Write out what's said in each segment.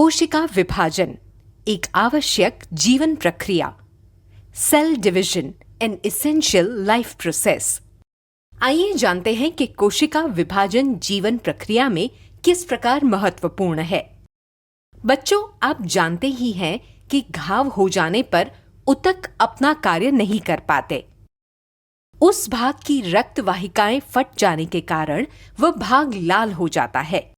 कोशिका विभाजन एक आवश्यक जीवन प्रक्रिया, cell division an essential life process. आइए जानते हैं कि कोशिका विभाजन जीवन प्रक्रिया में किस प्रकार महत्वपूर्ण है। बच्चों, आप जानते ही हैं कि घाव हो जाने पर ऊतक अपना कार्य नहीं कर पाते। उस भाग की रक्त वाहिकाएं फट जाने के कारण वह भाग लाल हो जाता है।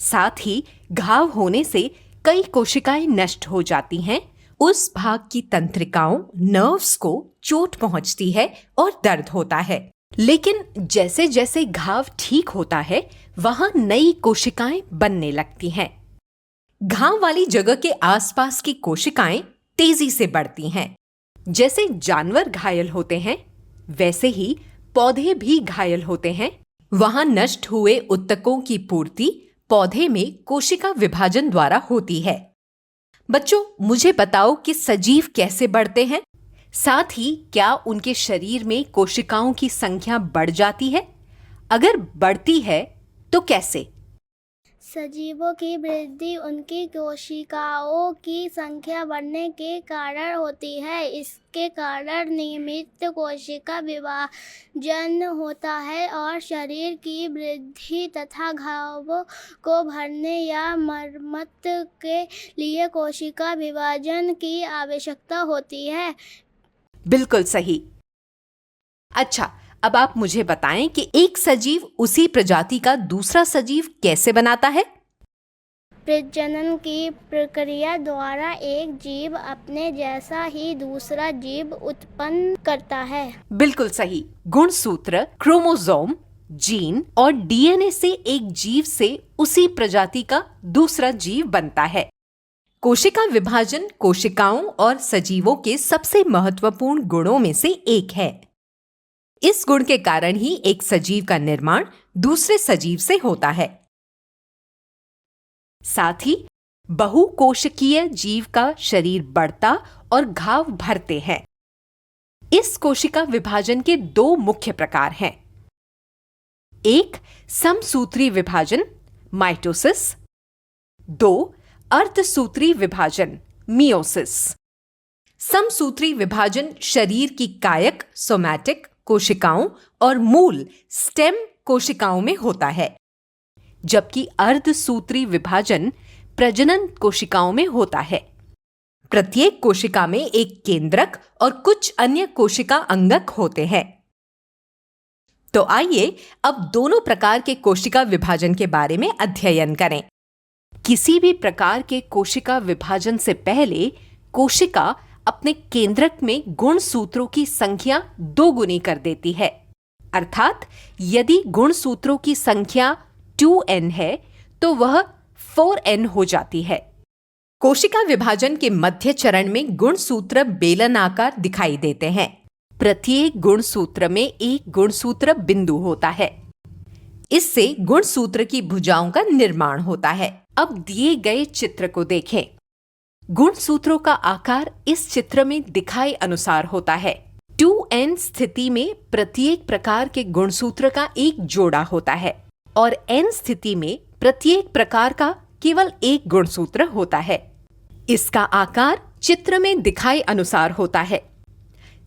साथ ही घाव होने से कई कोशिकाएं नष्ट हो जाती हैं। उस भाग की तंत्रिकाओं, नर्व्स को चोट पहुंचती है और दर्द होता है। लेकिन जैसे जैसे घाव ठीक होता है, वहां नई कोशिकाएं बनने लगती हैं। घाव वाली जगह के आसपास की कोशिकाएं तेजी से बढ़ती हैं। जैसे जानवर घायल होते हैं, वैसे ही पौधे भी घायल होते हैं। वहां नष्ट हुए ऊतकों की पूर्ति पौधे में कोशिका विभाजन द्वारा होती है। बच्चों, मुझे बताओ कि सजीव कैसे बढ़ते हैं? साथ ही क्या उनके शरीर में कोशिकाओं की संख्या बढ़ जाती है? अगर बढ़ती है तो कैसे? सजीवों की वृद्धि उनकी कोशिकाओं की संख्या बढ़ने के कारण होती है। इसके कारण नियमित कोशिका विभाजन होता है और शरीर की वृद्धि तथा घावों को भरने या मरम्मत के लिए कोशिका विभाजन की आवश्यकता होती है। बिल्कुल सही। अच्छा, अब आप मुझे बताएं कि एक सजीव उसी प्रजाति का दूसरा सजीव कैसे बनाता है? प्रजनन की प्रक्रिया द्वारा एक जीव अपने जैसा ही दूसरा जीव उत्पन्न करता है। बिल्कुल सही। गुणसूत्र, क्रोमोसोम, जीन और डीएनए से एक जीव से उसी प्रजाति का दूसरा जीव बनता है। कोशिका विभाजन कोशिकाओं और सजीवों के सबसे महत्वपूर्ण गुणों में से एक है। इस गुण के कारण ही एक सजीव का निर्माण दूसरे सजीव से होता है। साथ ही बहुकोशिकीय जीव का शरीर बढ़ता और घाव भरते हैं। इस कोशिका विभाजन के दो मुख्य प्रकार हैं। एक समसूत्री विभाजन माइटोसिस, दो अर्धसूत्री विभाजन मियोसिस। समसूत्री विभाजन शरीर की कायक सोमैटिक कोशिकाओं और मूल स्टेम कोशिकाओं में होता है, जबकि अर्धसूत्री विभाजन प्रजनन कोशिकाओं में होता है। प्रत्येक कोशिका में एक केंद्रक और कुछ अन्य कोशिका अंगक होते हैं। तो आइए अब दोनों प्रकार के कोशिका विभाजन के बारे में अध्ययन करें। किसी भी प्रकार के कोशिका विभाजन से पहले कोशिका अपने केंद्रक में गुणसूत्रों की संख्या 2 गुनी कर देती है। अर्थात यदि गुणसूत्रों की संख्या 2n है तो वह 4n हो जाती है। कोशिका विभाजन के मध्य चरण में गुणसूत्र बेलनाकार दिखाई देते हैं। प्रत्येक गुणसूत्र में एक गुणसूत्र बिंदु होता है। इससे गुणसूत्र की भुजाओं का निर्माण होता है। अब दिए गए चित्र को देखें। गुणसूत्रों का आकार इस चित्र में दिखाए अनुसार होता है। 2n स्थिति में प्रत्येक प्रकार के गुणसूत्र का एक जोड़ा होता है और n स्थिति में प्रत्येक प्रकार का केवल एक गुणसूत्र होता है। इसका आकार चित्र में दिखाए अनुसार होता है।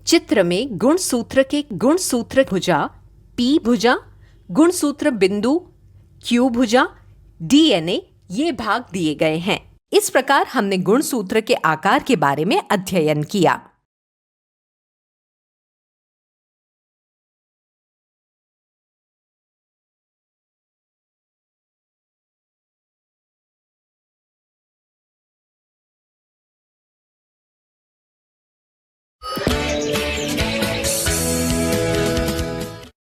चित्र में गुणसूत्र के गुणसूत्र भुजा P भुजा, गुणसूत्र बिंदु Q भुजा, DNA ये भाग दिए गए हैं। इस प्रकार हमने गुणसूत्र के आकार के बारे में अध्ययन किया।